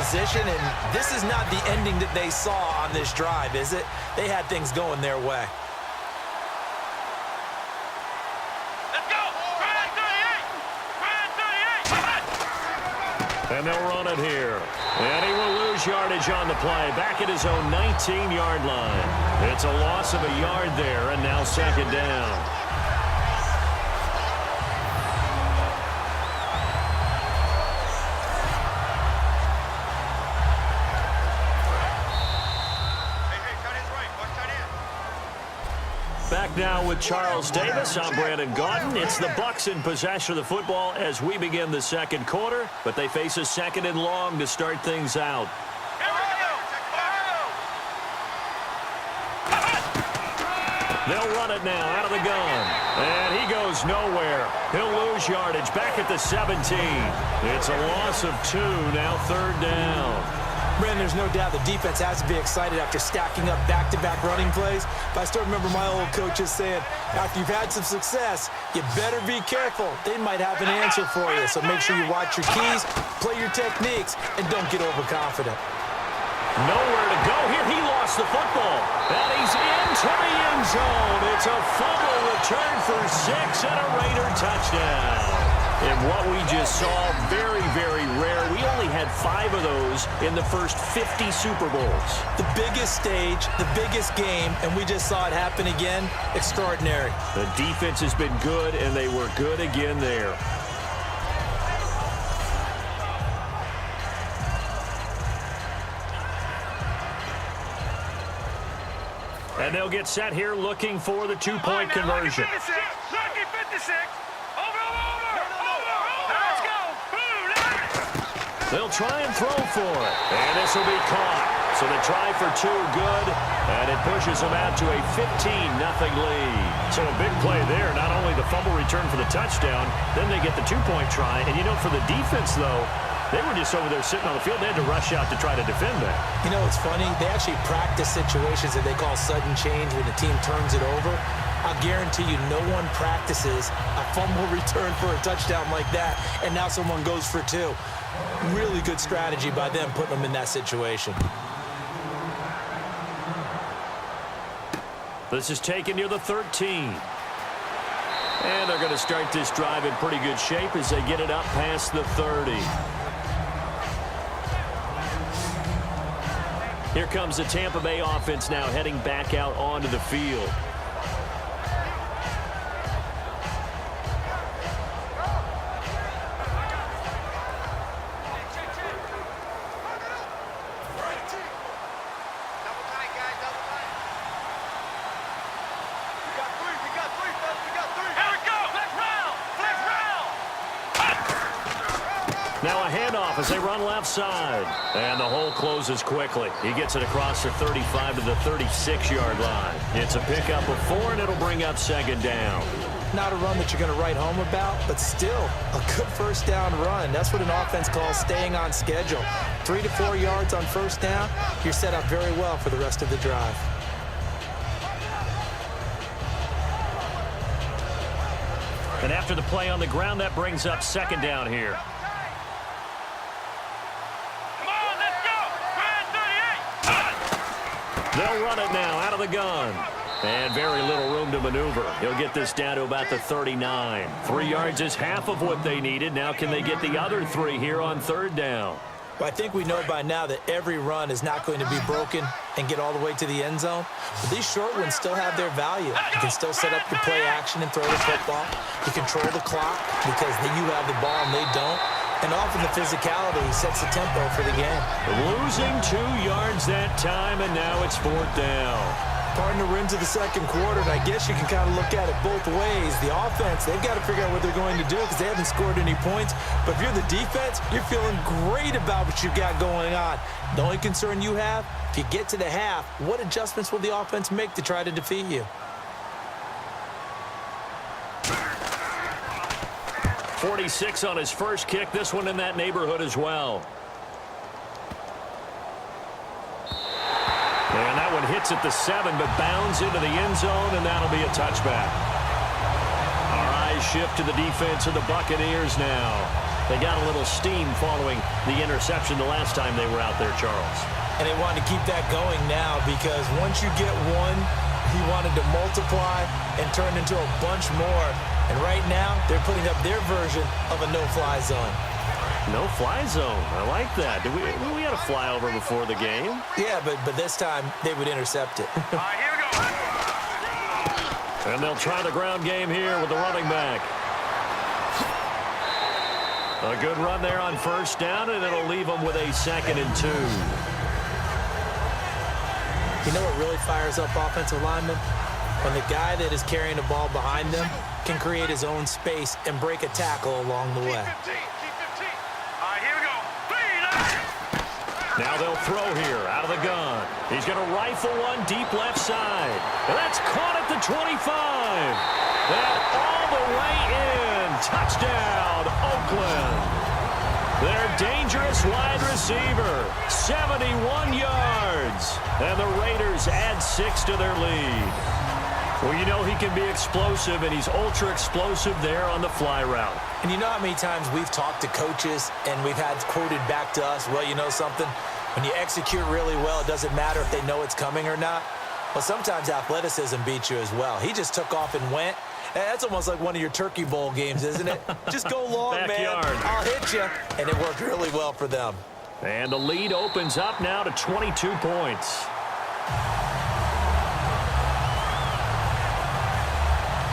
position, and this is not the ending that they saw on this drive, is it? They had things going their way. Let's go! Try 38! And they'll run it here. And he will lose yardage on the play. Back at his own 19-yard line. It's a loss of a yard there, and now second down. Back now with Charles Davis. I'm Brandon Gaudin. It's the Bucs in possession of the football as we begin the second quarter, but they face a second and long to start things out. They'll run it now out of the gun, and he goes nowhere. He'll lose yardage back at the 17. It's a loss of 2, now third down. Brandon, there's no doubt the defense has to be excited after stacking up back-to-back running plays. But I still remember my old coaches saying, after you've had some success, you better be careful. They might have an answer for you. So make sure you watch your keys, play your techniques, and don't get overconfident. Nowhere to go here. He lost the football. And he's into the end zone. It's a fumble return for 6 and a Raider touchdown. And what we just saw, very, very rare. We only had 5 of those in the first 50 Super Bowls. The biggest stage, the biggest game, and we just saw it happen again. Extraordinary. The defense has been good, and they were good again there. And they'll get set here looking for the two-point conversion. Lucky 56. They'll try and throw for it. And this will be caught. So the try for 2 good, and it pushes them out to a 15-0 lead. So a big play there. Not only the fumble return for the touchdown, then they get the two-point try. And, you know, for the defense, though, they were just over there sitting on the field. They had to rush out to try to defend that. You know, it's funny. They actually practice situations that they call sudden change when the team turns it over. I'll guarantee you no one practices a fumble return for a touchdown like that, and now someone goes for 2. Really good strategy by them putting them in that situation. This is taken near the 13. And they're going to start this drive in pretty good shape as they get it up past the 30. Here comes the Tampa Bay offense now heading back out onto the field. Now a handoff as they run left side. And the hole closes quickly. He gets it across the 35 to the 36-yard line. It's a pickup of 4, and it'll bring up second down. Not a run that you're going to write home about, but still a good first down run. That's what an offense calls staying on schedule. 3 to 4 yards on first down, you're set up very well for the rest of the drive. And after the play on the ground, that brings up second down here. They'll run it now out of the gun. And very little room to maneuver. He'll get this down to about the 39. 3 yards is half of what they needed. Now can they get the other 3 here on third down? Well, I think we know by now that every run is not going to be broken and get all the way to the end zone. But these short ones still have their value. You can still set up your play action and throw the football. You control the clock because you have the ball and they don't. And often the physicality sets the tempo for the game. Losing 2 yards that time, and now it's fourth down. Partner, we're into the second quarter, and I guess you can kind of look at it both ways. The offense, they've got to figure out what they're going to do because they haven't scored any points. But if you're the defense, you're feeling great about what you've got going on. The only concern you have, if you get to the half, what adjustments will the offense make to try to defeat you? 46 on his first kick. This one in that neighborhood as well. And that one hits at the 7, but bounds into the end zone, and that'll be a touchback. Our eyes shift to the defense of the Buccaneers now. They got a little steam following the interception the last time they were out there, Charles. And they wanted to keep that going now because once you get one, he wanted to multiply and turn into a bunch more. And right now, they're putting up their version of a no-fly zone. No-fly zone. I like that. We had a flyover before the game. Yeah, but this time they would intercept it. All right, here we go. And they'll try the ground game here with the running back. A good run there on first down, and it'll leave them with a 2nd and 2. You know what really fires up offensive linemen? When the guy that is carrying the ball behind them can create his own space and break a tackle along the way. Keep 15. All right, here we go. Now they'll throw here out of the gun. He's going to rifle one deep left side. And that's caught at the 25. And all the way in. Touchdown, Oakland. Their dangerous wide receiver, 71 yards. And the Raiders add 6 to their lead. Well, you know he can be explosive, and he's ultra-explosive there on the fly route. And you know how many times we've talked to coaches and we've had quoted back to us, well, you know something? When you execute really well, it doesn't matter if they know it's coming or not. Well, sometimes athleticism beats you as well. He just took off and went. That's almost like one of your Turkey Bowl games, isn't it? Just go long, Backyard. man. I'll hit you. And it worked really well for them. And the lead opens up now to 22 points.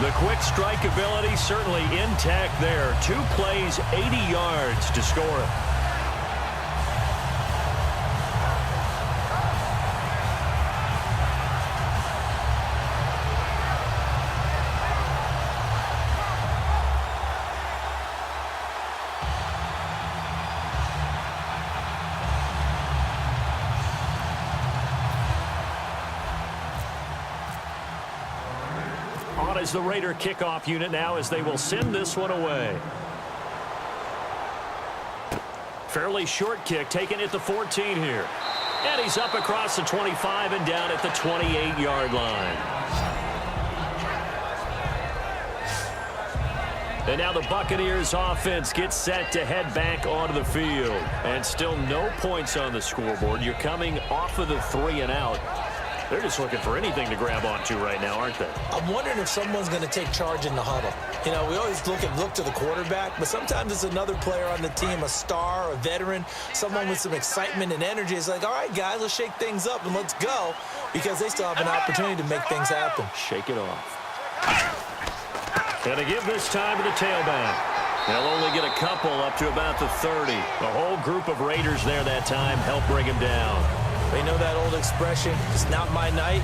The quick strike ability certainly intact there. 2 plays, 80 yards to score it. Is the Raider kickoff unit now as they will send this one away. Fairly short kick taken at the 14 here. And he's up across the 25 and down at the 28-yard line. And now the Buccaneers offense gets set to head back onto the field. And still no points on the scoreboard. You're coming off of the 3 and out. They're just looking for anything to grab onto right now, aren't they? I'm wondering if someone's going to take charge in the huddle. You know, we always look to the quarterback, but sometimes it's another player on the team, a star, a veteran, someone with some excitement and energy. It's like, all right, guys, let's shake things up and let's go, because they still have an opportunity to make things happen. Shake it off. And to give this time to the tailback. They'll only get a couple up to about the 30. The whole group of Raiders there that time helped bring him down. They know that old expression, it's not my night.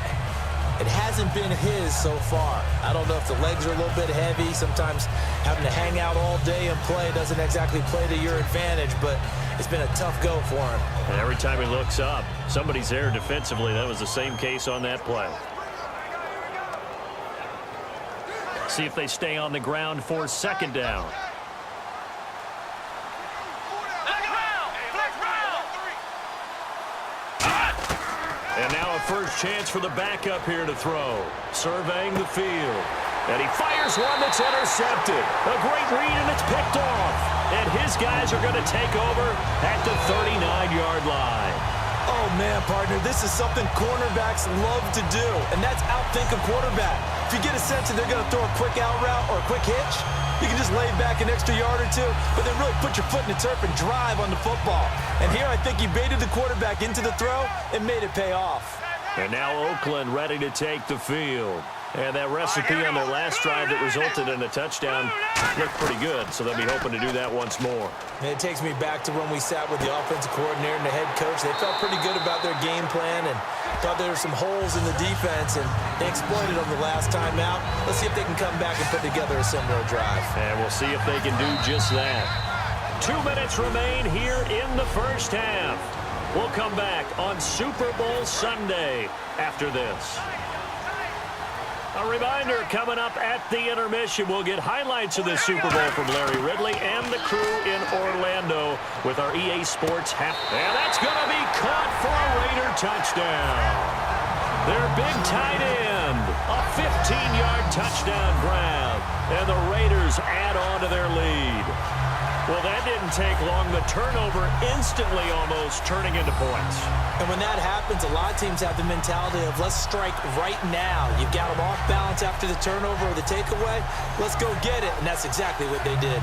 It hasn't been his so far. I don't know if the legs are a little bit heavy. Sometimes having to hang out all day and play doesn't exactly play to your advantage, but it's been a tough go for him. And every time he looks up, somebody's there defensively. That was the same case on that play. See if they stay on the ground for 2nd down. And now a first chance for the backup here to throw. Surveying the field. And he fires one that's intercepted. A great read, and it's picked off. And his guys are going to take over at the 39-yard line. Oh, man, partner, this is something cornerbacks love to do, and that's outthink a quarterback. If you get a sense that they're going to throw a quick out route or a quick hitch, you can just lay back an extra yard or two, but then really put your foot in the turf and drive on the football. And here I think he baited the quarterback into the throw and made it pay off. And now Oakland ready to take the field. And that recipe on their last drive that resulted in a touchdown looked pretty good, so they'll be hoping to do that once more. And it takes me back to when we sat with the offensive coordinator and the head coach. They felt pretty good about their game plan and thought there were some holes in the defense, and they exploited them the last time out. Let's see if they can come back and put together a similar drive. And we'll see if they can do just that. 2 minutes remain here in the first half. We'll come back on Super Bowl Sunday after this. A reminder, coming up at the intermission, we'll get highlights of the Super Bowl from Larry Ridley and the crew in Orlando with our EA Sports half. And that's going to be caught for a Raider touchdown. Their big tight end, a 15-yard touchdown grab, and the Raiders add on to their lead. Well, that didn't take long. The turnover instantly almost turning into points. And when that happens, a lot of teams have the mentality of let's strike right now. You've got them off balance after the turnover or the takeaway. Let's go get it. And that's exactly what they did.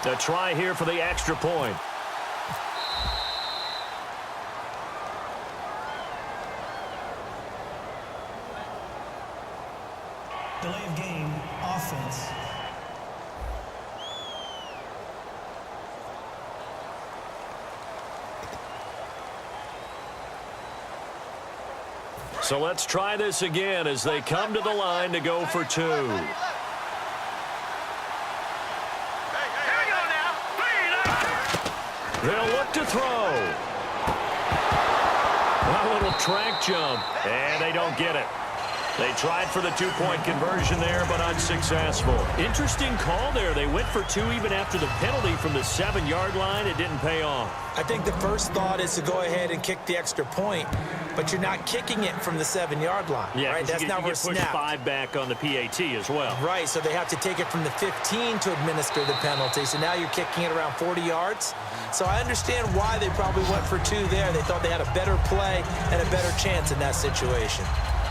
A try here for the extra point. Delay of game, offense. So let's try this again as they come to the line to go for two. They'll look to throw. A little track jump, and they don't get it. They tried for the two-point conversion there, but unsuccessful. Interesting call there. They went for two even after the penalty from the 7-yard line. It didn't pay off. I think the first thought is to go ahead and kick the extra point, but you're not kicking it from the 7-yard line. Yeah, right? That's not where it's pushed 5 back on the PAT as well. Right, so they have to take it from the 15 to administer the penalty. So now you're kicking it around 40 yards. So I understand why they probably went for two there. They thought they had a better play and a better chance in that situation.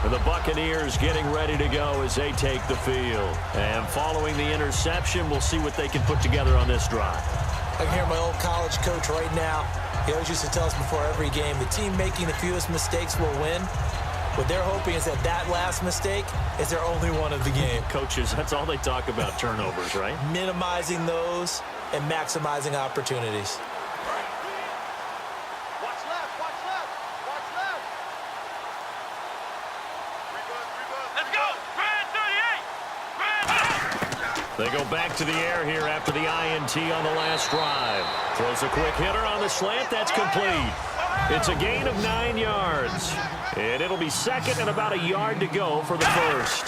And the Buccaneers getting ready to go as they take the field. And following the interception, we'll see what they can put together on this drive. I can hear my old college coach right now. He always used to tell us before every game, the team making the fewest mistakes will win. What they're hoping is that that last mistake is their only one of the game. Coaches, that's all they talk about, turnovers, right? Minimizing those and maximizing opportunities. Watch left, watch left, watch left. Let's go! Red 38! Red! They go back to the air here after the INT on the last drive. Throws a quick hitter on the slant. That's complete. It's a gain of 9 yards. And it'll be second and about a yard to go for the first.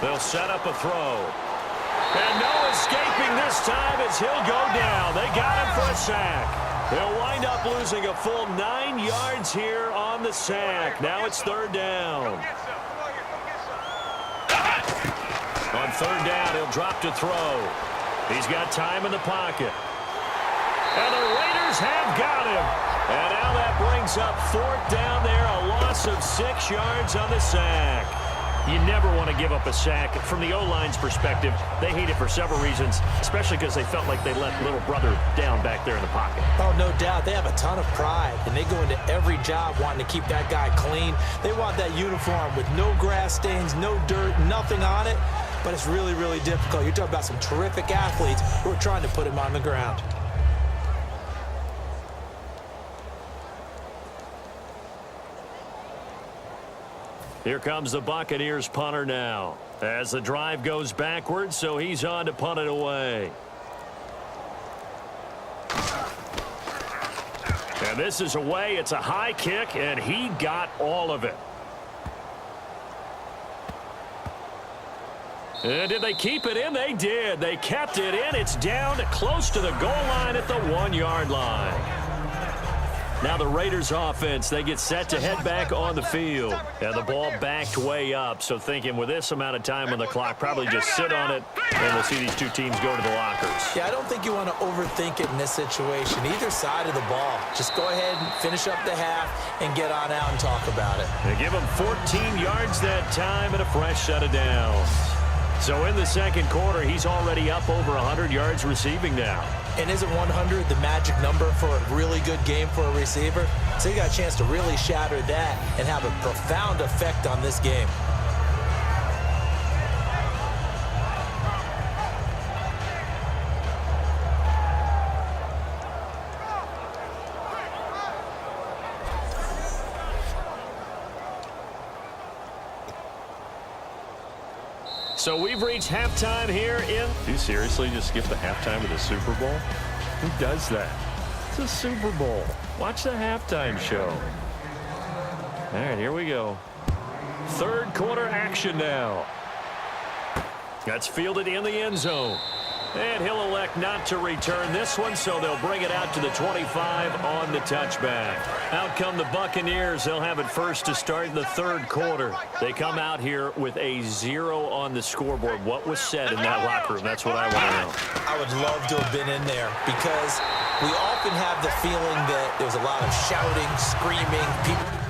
They'll set up a throw. And no escaping this time as he'll go down. They got him for a sack. They'll wind up losing a full 9 yards here on the sack. Now it's third down. On third down, he'll drop to throw. He's got time in the pocket. And the Raiders have got him. And now that brings up fourth down there, a loss of 6 yards on the sack. You never want to give up a sack. From the O-line's perspective, they hate it for several reasons, especially because they felt like they let little brother down back there in the pocket. Oh, no doubt. They have a ton of pride, and they go into every job wanting to keep that guy clean. They want that uniform with no grass stains, no dirt, nothing on it, but it's really, really difficult. You're talking about some terrific athletes who are trying to put him on the ground. Here comes the Buccaneers punter now as the drive goes backwards, so he's on to punt it away. And this is away. It's a high kick, and he got all of it. And did they keep it in? They did. They kept it in. It's down close to the goal line at the 1-yard line. Now the Raiders offense, they get set to head back on the field. And the ball backed way up, so thinking with this amount of time on the clock, probably just sit on it, and we'll see these two teams go to the lockers. Yeah, I don't think you want to overthink it in this situation. Either side of the ball. Just go ahead and finish up the half and get on out and talk about it. They give him 14 yards that time and a fresh set of downs. So in the second quarter, he's already up over 100 yards receiving now. And isn't 100 the magic number for a really good game for a receiver? So you got a chance to really shatter that and have a profound effect on this game. So we've reached halftime here in... Do you seriously just skip the halftime of the Super Bowl? Who does that? It's a Super Bowl. Watch the halftime show. All right, here we go. Third quarter action now. That's fielded in the end zone. And he'll elect not to return this one, so they'll bring it out to the 25 on the touchback. Out come the Buccaneers. They'll have it first to start in the third quarter. They come out here with a 0 on the scoreboard. What was said in that locker room? That's what I want to know. I would love to have been in there because we often have the feeling that there's a lot of shouting, screaming, people.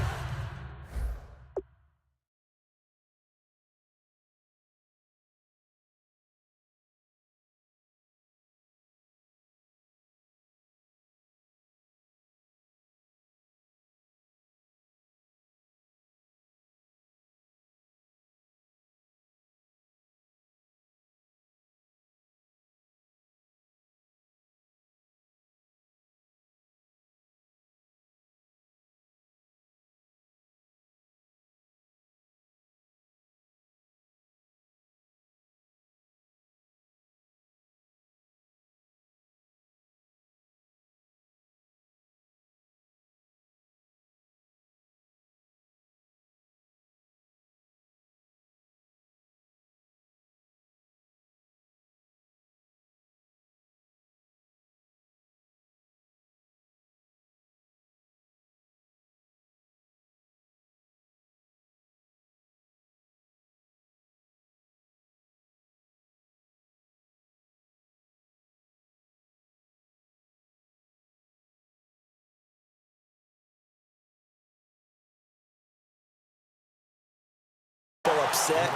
Upset,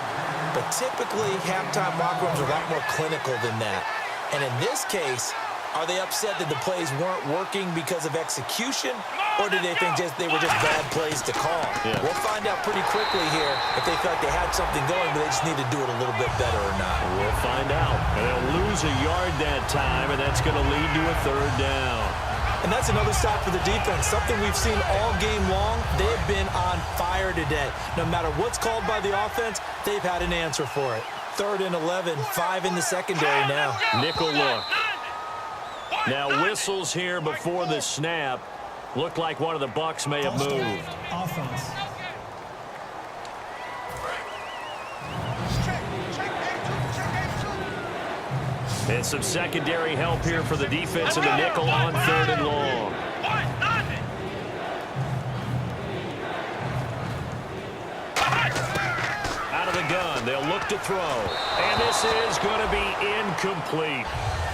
but typically halftime locker rooms are a lot more clinical than that. And in this case, are they upset that the plays weren't working because of execution, or did they think they were just bad plays to call? Yeah. We'll find out pretty quickly here if they felt like they had something going, but they just need to do it a little bit better or not. We'll find out. And they'll lose a yard that time, and that's going to lead to a third down. And that's another stop for the defense, something we've seen all game long. They've been on fire today. No matter what's called by the offense, they've had an answer for it. 3rd and 11, 5 in the secondary now. Nickel look. Now whistles here before the snap. Looked like one of the Bucs may have moved. Offense. And some secondary help here for the defense in the nickel on 3rd and long. Out of the gun, they'll look to throw. And this is going to be incomplete.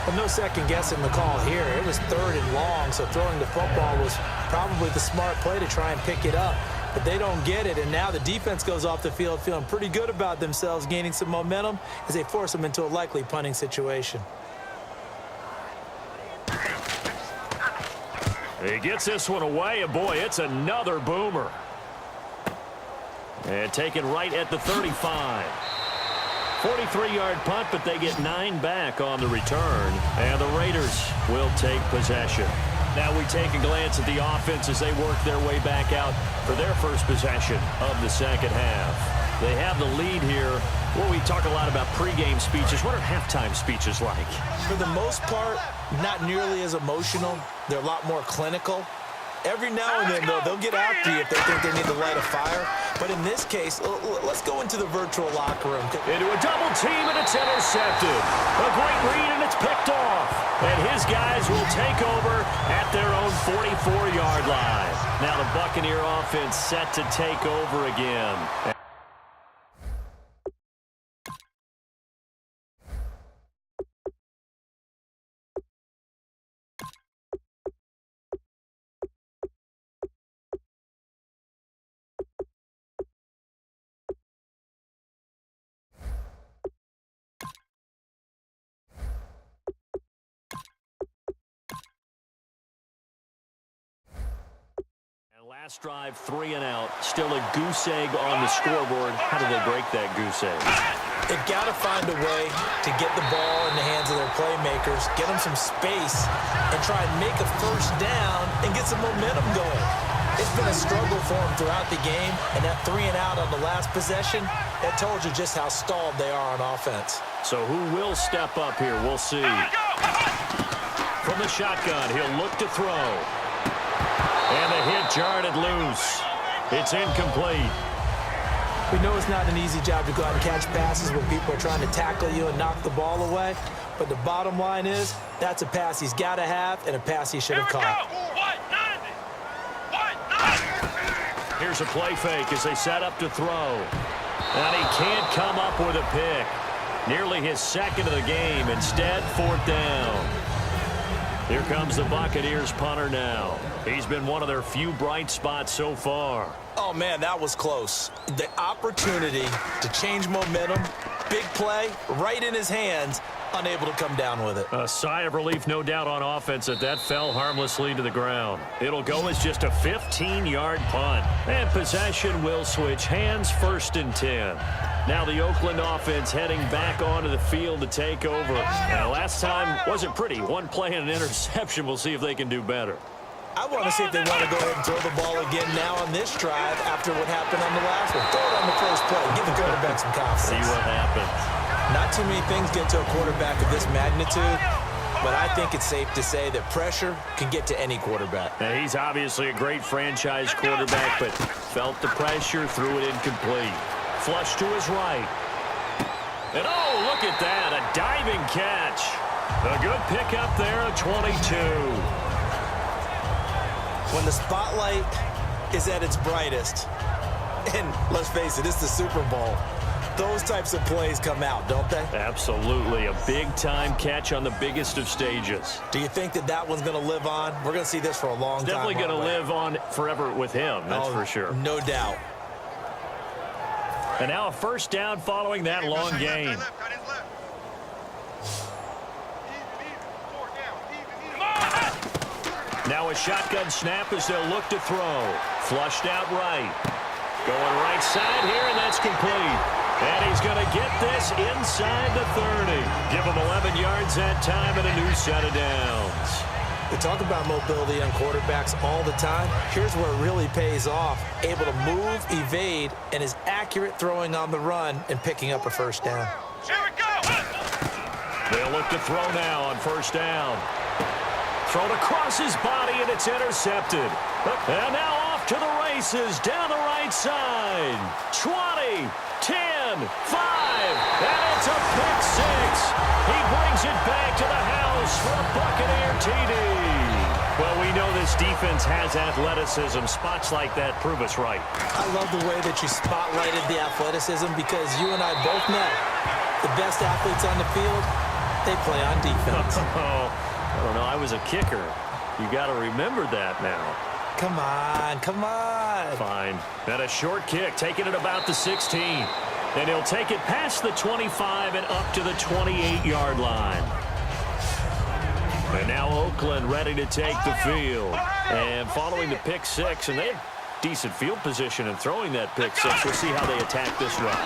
Well, no second guessing the call here. It was 3rd and long, so throwing the football was probably the smart play to try and pick it up. But they don't get it, and now the defense goes off the field feeling pretty good about themselves, gaining some momentum as they force them into a likely punting situation. He gets this one away, and boy, it's another boomer. And taken right at the 35. 43-yard punt, but they get 9 back on the return, and the Raiders will take possession. Now we take a glance at the offense as they work their way back out for their first possession of the second half. They have the lead here. Well, we talk a lot about pregame speeches. What are halftime speeches like? For the most part, not nearly as emotional. They're a lot more clinical. Every now and then, though, they'll get after you if they think they need to light a fire. But in this case, let's go into the virtual locker room. Into a double team, and it's intercepted. A great read, and it's picked off. And his guys will take over at their own 44-yard line. Now the Buccaneer offense set to take over again. Last drive, 3 and out. Still a goose egg on the scoreboard. How do they break that goose egg? They've got to find a way to get the ball in the hands of their playmakers, get them some space, and try and make a first down and get some momentum going. It's been a struggle for them throughout the game, and that 3 and out on the last possession, that told you just how stalled they are on offense. So who will step up here? We'll see. From from the shotgun. He'll look to throw. And the hit jarred it loose. It's incomplete. We know it's not an easy job to go out and catch passes when people are trying to tackle you and knock the ball away. But the bottom line is, that's a pass he's got to have and a pass he should have caught. Here's a play fake as they set up to throw. And he can't come up with a pick. Nearly his second of the game. Instead, fourth down. Here comes the Buccaneers punter now. He's been one of their few bright spots so far. Oh, man, that was close. The opportunity to change momentum, big play, right in his hands, unable to come down with it. A sigh of relief, no doubt, on offense that fell harmlessly to the ground. It'll go as just a 15-yard punt. And possession will switch hands, 1st and 10. Now the Oakland offense heading back onto the field to take over. Last time wasn't pretty. One play and an interception. We'll see if they can do better. I want to see if they want to go ahead and throw the ball again now on this drive after what happened on the last one. Throw it on the first play. Give the quarterback some confidence. See what happens. Not too many things get to a quarterback of this magnitude, but I think it's safe to say that pressure can get to any quarterback. Now, he's obviously a great franchise quarterback, but felt the pressure, threw it incomplete. Flush to his right. And oh, look at that, a diving catch. A good pickup there at 22. When the spotlight is at its brightest, and let's face it, it's the Super Bowl, those types of plays come out, don't they? Absolutely. A big-time catch on the biggest of stages. Do you think that one's going to live on? We're going to see this for a long time. Definitely going to live on forever with him, that's for sure. No doubt. And now a first down following that long gain. Now a shotgun snap as they'll look to throw. Flushed out right. Going right side here, and that's complete. And he's going to get this inside the 30. Give him 11 yards that time and a new set of downs. We talk about mobility on quarterbacks all the time. Here's where it really pays off. Able to move, evade, and is accurate throwing on the run and picking up a first down. Here we go! They'll look to throw now on first down. Thrown across his body, and it's intercepted. And now off to the races down the right side. 20, 10, 5, and it's a pick six. He brings it back to the house for a Buccaneer TD. Well, we know this defense has athleticism. Spots like that prove us right. I love the way that you spotlighted the athleticism because you and I both know the best athletes on the field, they play on defense. I don't know. I was a kicker. You got to remember that now. Come on, come on. Fine. And a short kick, taking it about the 16. And he'll take it past the 25 and up to the 28-yard line. And now Oakland ready to take the field. And following the pick six, and they have decent field position in throwing that pick six. We'll see how they attack this run.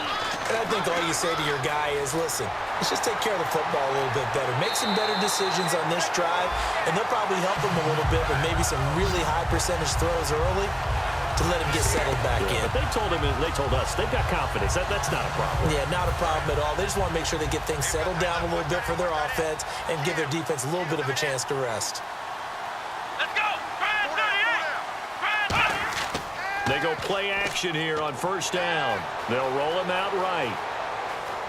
And I think all you say to your guy is, listen, let's just take care of the football a little bit better. Make some better decisions on this drive, and they'll probably help him a little bit with maybe some really high percentage throws early to let him get settled back in. But they told us, they've got confidence. That's not a problem. Yeah, not a problem at all. They just want to make sure they get things settled down a little bit for their offense and give their defense a little bit of a chance to rest. Let's go! Brand 38! They go play action here on first down. They'll roll him out right.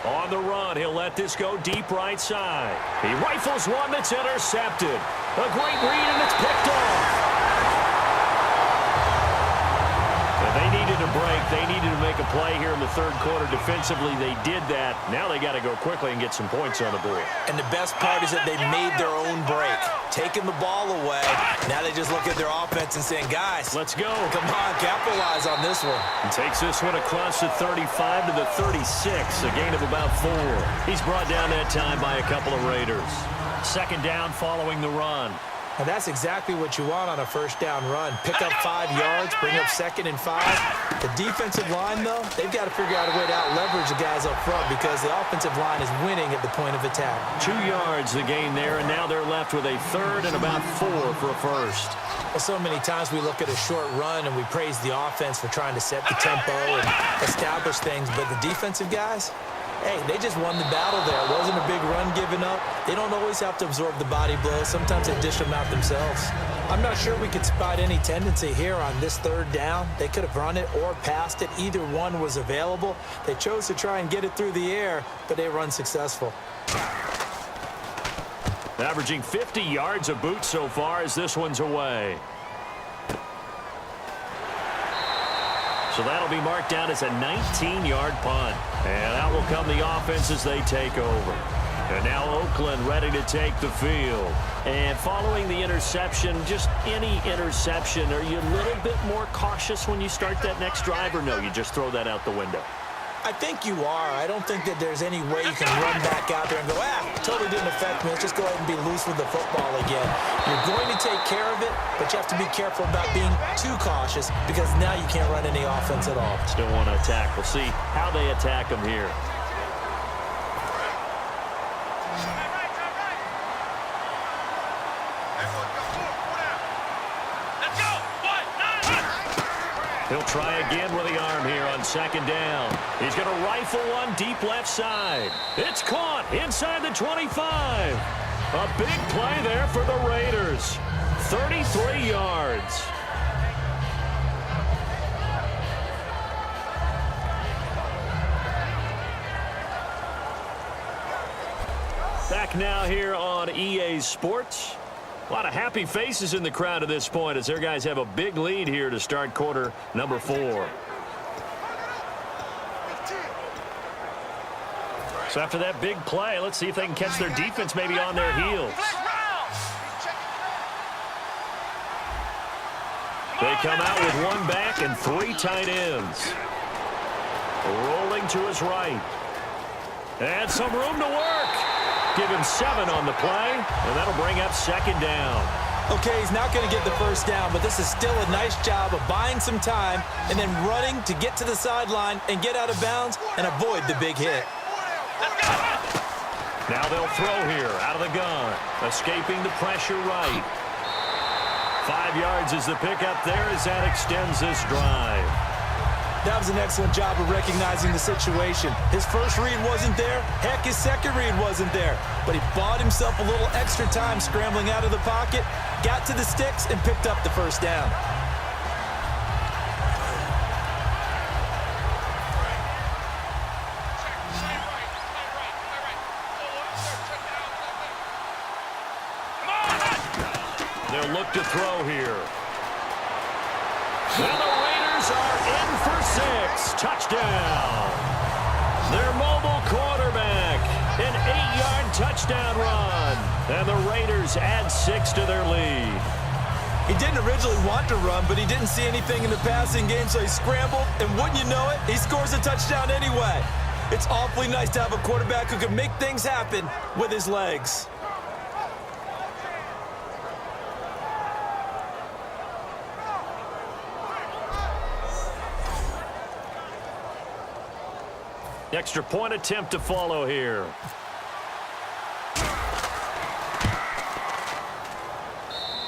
On the run, he'll let this go deep right side. He rifles one that's intercepted. A great read, and it's picked off. And they needed a break. They needed to make a play here in the third quarter. Defensively, they did that. Now they got to go quickly and get some points on the board. And the best part is that they made their own break. Taking the ball away. Now they just look at their offense and saying, guys, let's go. Come on, capitalize on this one. He takes this one across the 35 to the 36, a gain of about 4. He's brought down that time by a couple of Raiders. Second down following the run. And that's exactly what you want on a first down run. Pick up 5 yards, bring up 2nd and 5. The defensive line, though, they've got to figure out a way to out-leverage the guys up front because the offensive line is winning at the point of attack. 2 yards the gain there, and now they're left with a third and about 4 for a first. Well, so many times we look at a short run and we praise the offense for trying to set the tempo and establish things, but the defensive guys, Hey, they just won the battle there. It wasn't a big run given up. They don't always have to absorb the body blows. Sometimes they dish them out themselves. I'm not sure we could spot any tendency here on this third down. They could have run it or passed it. Either one was available. They chose to try and get it through the air, but they were unsuccessful. Averaging 50 yards a boot so far as this one's away. So that'll be marked down as a 19-yard punt. And out will come the offense as they take over. And now Oakland ready to take the field. And following the interception, just any interception, are you a little bit more cautious when you start that next drive, or no, you just throw that out the window? I think you are. I don't think that there's any way you can run back out there and go, totally didn't affect me. Let's just go ahead and be loose with the football again. You're going to take care of it, but you have to be careful about being too cautious because now you can't run any offense at all. Still want to attack. We'll see how they attack them here. He'll try again with the arm here on second down. He's going to rifle one deep left side. It's caught inside the 25. A big play there for the Raiders. 33 yards. Back now here on EA Sports. A lot of happy faces in the crowd at this point as their guys have a big lead here to start quarter number 4. So after that big play, let's see if they can catch their defense maybe on their heels. They come out with one back and 3 tight ends. Rolling to his right. And some room to work. Give him 7 on the play, and that'll bring up second down. Okay, he's not going to get the first down, but this is still a nice job of buying some time and then running to get to the sideline and get out of bounds and avoid the big hit. Now they'll throw here out of the gun, escaping the pressure right. 5 yards is the pickup there as that extends this drive. That was an excellent job of recognizing the situation. His first read wasn't there. Heck, his second read wasn't there. But he bought himself a little extra time scrambling out of the pocket, got to the sticks, and picked up the first down. They'll look to throw here. Now the Raiders are in for 6. Touchdown. Their mobile quarterback. An 8-yard touchdown run. And the Raiders add 6 to their lead. He didn't originally want to run, but he didn't see anything in the passing game, so he scrambled, and wouldn't you know it, he scores a touchdown anyway. It's awfully nice to have a quarterback who can make things happen with his legs. Extra point attempt to follow here.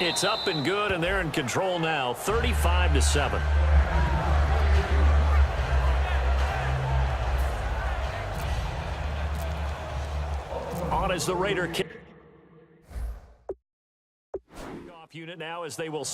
It's up and good, and they're in control now, 35-7. On as the Raider kick off unit now as they will.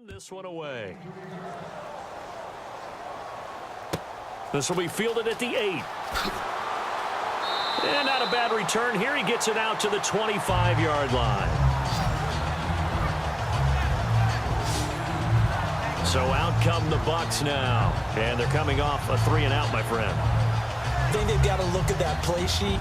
This one away. This will be fielded at the 8. And not a bad return here. He gets it out to the 25-yard line. So out come the Bucs now. And they're coming off a 3-and-out, my friend. I think they've got to look at that play sheet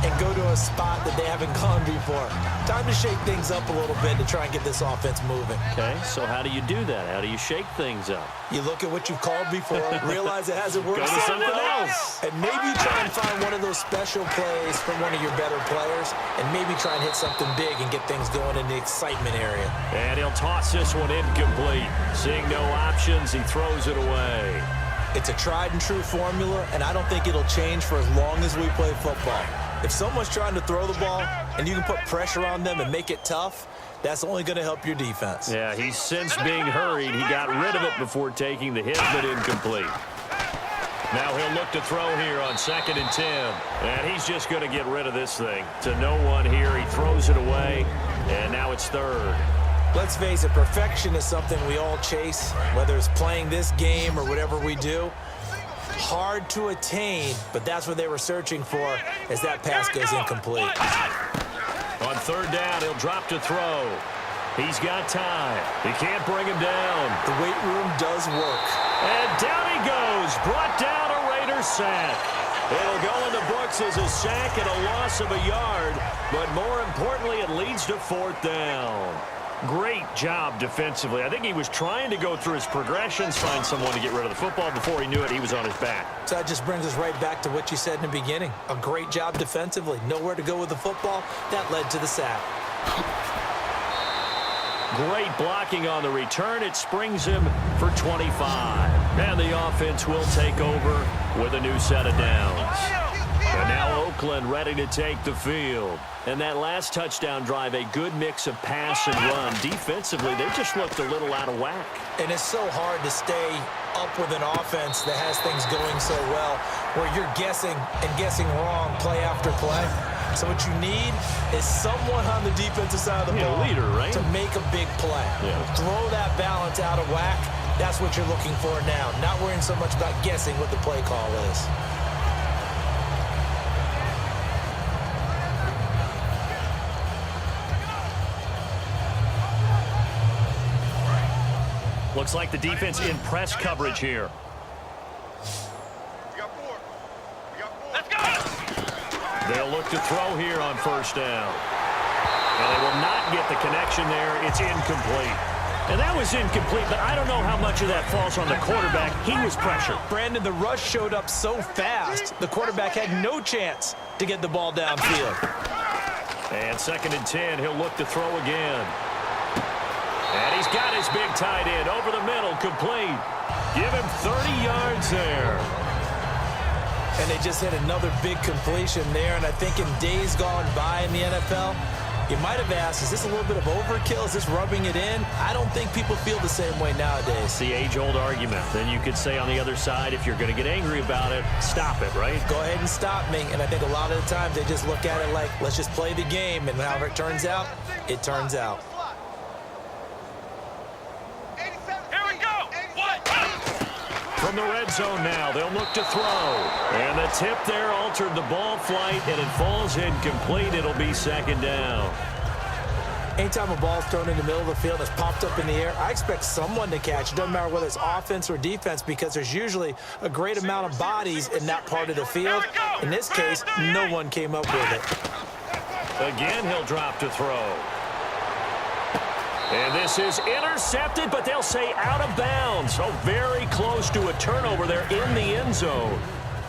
and go to a spot that they haven't gone before. Time to shake things up a little bit to try and get this offense moving. Okay, so how do you do that? How do you shake things up? You look at what you've called before, realize it hasn't worked Go to something else. and maybe try and find one of those special plays from one of your better players, and maybe try and hit something big and get things going in the excitement area. And he'll toss this one incomplete. Seeing no options, he throws it away. It's a tried and true formula, and I don't think it'll change for as long as we play football. If someone's trying to throw the ball and you can put pressure on them and make it tough, that's only going to help your defense. Yeah, he's since being hurried. He got rid of it before taking the hit, but incomplete. Now he'll look to throw here on 2nd and 10. And he's just going to get rid of this thing. To no one here. He throws it away, and now it's 3rd. Let's face it, perfection is something we all chase, whether it's playing this game or whatever we do. Hard to attain, but that's what they were searching for as that pass goes incomplete. On 3rd down, he'll drop to throw. He's got time. He can't bring him down. The weight room does work. And down he goes. Brought down a Raider sack. It'll go in the books as a sack and a loss of a yard, but more importantly, it leads to 4th down. Great job defensively. I think he was trying to go through his progressions, find someone to get rid of the football. Before he knew it, he was on his back. So that just brings us right back to what you said in the beginning. A great job defensively. Nowhere to go with the football. That led to the sack. Great blocking on the return. It springs him for 25. And the offense will take over with a new set of downs. And now Oakland ready to take the field. And that last touchdown drive, a good mix of pass and run. Defensively, they just looked a little out of whack. And it's so hard to stay up with an offense that has things going so well, where you're guessing and guessing wrong play after play. So what you need is someone on the defensive side of the ball leader, right? to make a big play. Yeah. Throw that balance out of whack. That's what you're looking for now. Not worrying so much about guessing what the play call is. Looks like the defense in press coverage here. Let's go! They'll look to throw here on 1st down. And they will not get the connection there. It's incomplete. And that was incomplete, but I don't know how much of that falls on the quarterback. He was pressured. Brandon, the rush showed up so fast, the quarterback had no chance to get the ball downfield. And 2nd and 10, he'll look to throw again. And he's got his big tight end over the middle, complete. Give him 30 yards there. And they just hit another big completion there. And I think in days gone by in the NFL, you might have asked, is this a little bit of overkill? Is this rubbing it in? I don't think people feel the same way nowadays. It's the age-old argument. Then you could say on the other side, if you're going to get angry about it, stop it, right? Go ahead and stop me. And I think a lot of the times they just look at it like, let's just play the game. And however it turns out, it turns out. From the red zone now, they'll look to throw. And the tip there altered the ball flight, and it falls incomplete. It'll be 2nd down. Anytime a ball's thrown in the middle of the field, it's popped up in the air, I expect someone to catch. It doesn't matter whether it's offense or defense, because there's usually a great amount of bodies in that part of the field. In this case, no one came up with it. Again, he'll drop to throw. And this is intercepted, but they'll say out of bounds. So very close to a turnover there in the end zone.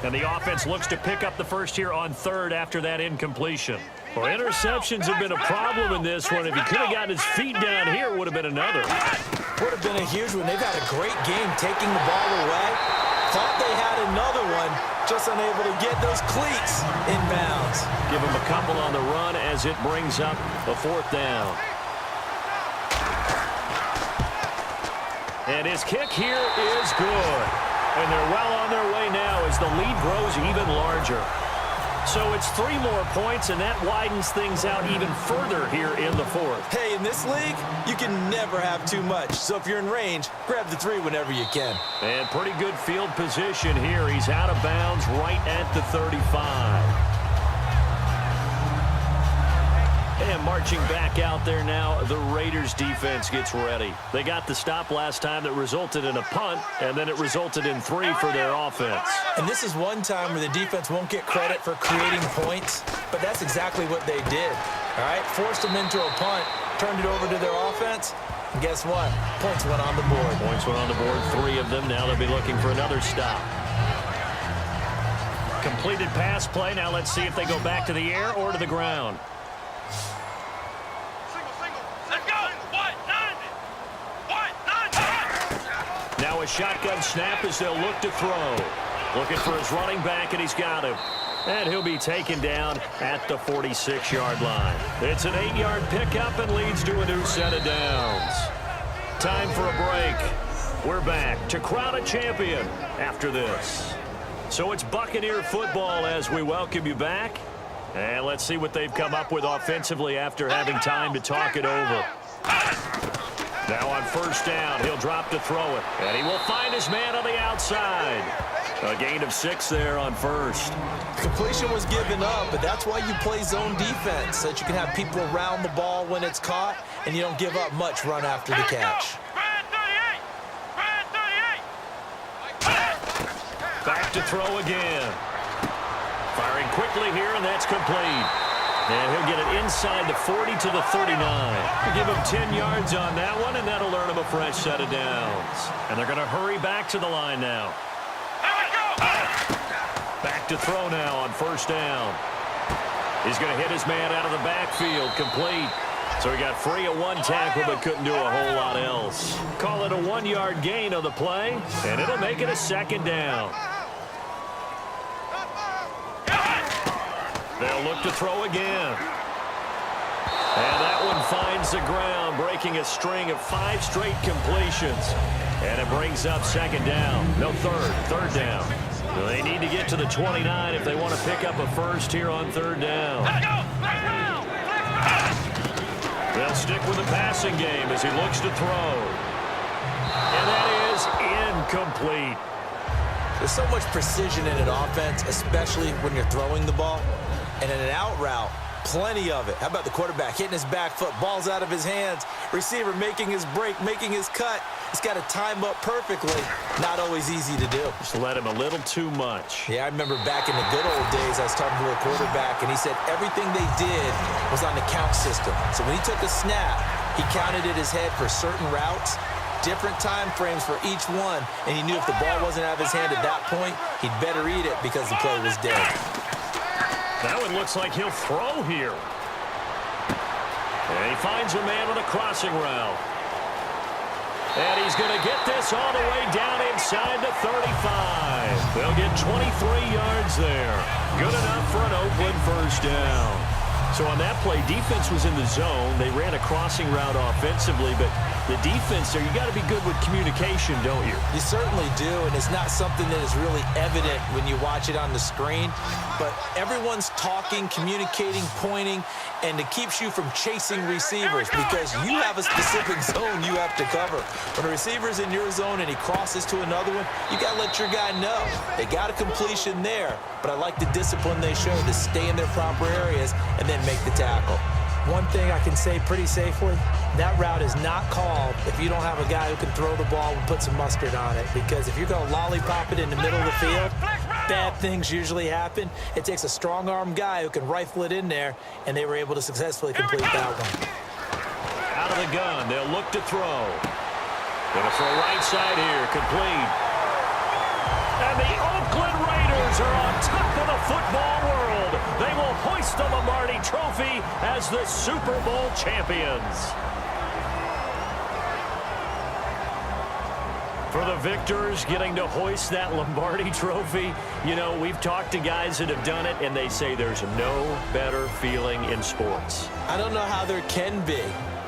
And the offense looks to pick up the first here on 3rd after that incompletion. Well, interceptions have been a problem in this one. If he could have gotten his feet down here, it would have been another. Would have been a huge one. They've had a great game taking the ball away. Thought they had another one, just unable to get those cleats in bounds. Give him a couple on the run as it brings up a 4th down. And his kick here is good. And they're well on their way now as the lead grows even larger. So it's 3 more points, and that widens things out even further here in the fourth. Hey, in this league, you can never have too much. So if you're in range, grab the 3 whenever you can. And pretty good field position here. He's out of bounds right at the 35. And marching back out there now, the Raiders defense gets ready. They got the stop last time that resulted in a punt, and then it resulted in 3 for their offense. And this is one time where the defense won't get credit for creating points, but that's exactly what they did. All right, forced them into a punt, turned it over to their offense, and guess what? Points went on the board. Points went on the board, 3 of them. Now they'll be looking for another stop. Completed pass play. Now let's see if they go back to the air or to the ground. Now a shotgun snap as they'll look to throw. Looking for his running back, and he's got him. And he'll be taken down at the 46-yard line. It's an 8-yard pickup and leads to a new set of downs. Time for a break. We're back to crown a champion after this. So it's Buccaneer football as we welcome you back. And let's see what they've come up with offensively after having time to talk it over. Now on first down, he'll drop to throw it. And he will find his man on the outside. A gain of 6 there on first. Completion was given up, but that's why you play zone defense, so that you can have people around the ball when it's caught, and you don't give up much run after the catch. Back to throw again. Firing quickly here, and that's complete. And he'll get it inside the 40 to the 39. We'll give him 10 yards on that one, and that'll earn him a fresh set of downs. And they're going to hurry back to the line now. Back to throw now on first down. He's going to hit his man out of the backfield, complete. So he got free of 1 tackle but couldn't do a whole lot else. Call it a 1-yard gain on the play, and it'll make it a second down. They'll look to throw again. And that one finds the ground, breaking a string of 5 straight completions. And it brings up second down. No, third down. They need to get to the 29 if they want to pick up a first here on third down. They'll stick with the passing game as he looks to throw. And that is incomplete. There's so much precision in an offense, especially when you're throwing the ball. And in an out route, plenty of it. How about the quarterback hitting his back foot, ball's out of his hands, receiver making his break, making his cut. He's got to time up perfectly. Not always easy to do. Just let him a little too much. Yeah, I remember back in the good old days, I was talking to a quarterback, and he said everything they did was on the count system. So when he took a snap, he counted in his head for certain routes, different time frames for each one, and he knew if the ball wasn't out of his hand at that point, he'd better eat it because the play was dead. That one looks like he'll throw here. And he finds a man on a crossing route. And he's going to get this all the way down inside the 35. They'll get 23 yards there. Good enough for an Oakland first down. So on that play, defense was in the zone. They ran a crossing route offensively, but the defense there, you got to be good with communication, don't you? You certainly do, and it's not something that is really evident when you watch it on the screen. But everyone's talking, communicating, pointing, and it keeps you from chasing receivers because you have a specific zone you have to cover. When a receiver's in your zone and he crosses to another one, you got to let your guy know. They got a completion there, but I like the discipline they show to stay in their proper areas and then make the tackle. One thing I can say pretty safely, that route is not called if you don't have a guy who can throw the ball and put some mustard on it. Because if you're going to lollipop it in the middle of the field, bad things usually happen. It takes a strong-arm guy who can rifle it in there, and they were able to successfully complete that one. Out of the gun, they'll look to throw. Going to throw right side here, complete. And the Oakland Raiders are on top of the football world. They will hoist the Lombardi Trophy as the Super Bowl champions. For the victors getting to hoist that Lombardi Trophy, you know, we've talked to guys that have done it, and they say there's no better feeling in sports. I don't know how there can be.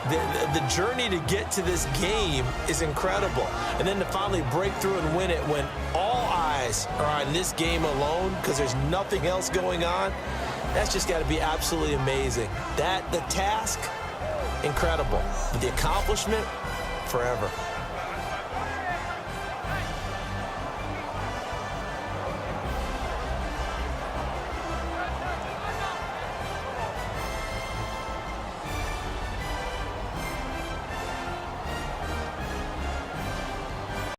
The journey to get to this game is incredible. And then to finally break through and win it when all eyes eyes are on this game alone because there's nothing else going on, that's just got to be absolutely amazing. The task, incredible. But the accomplishment, forever.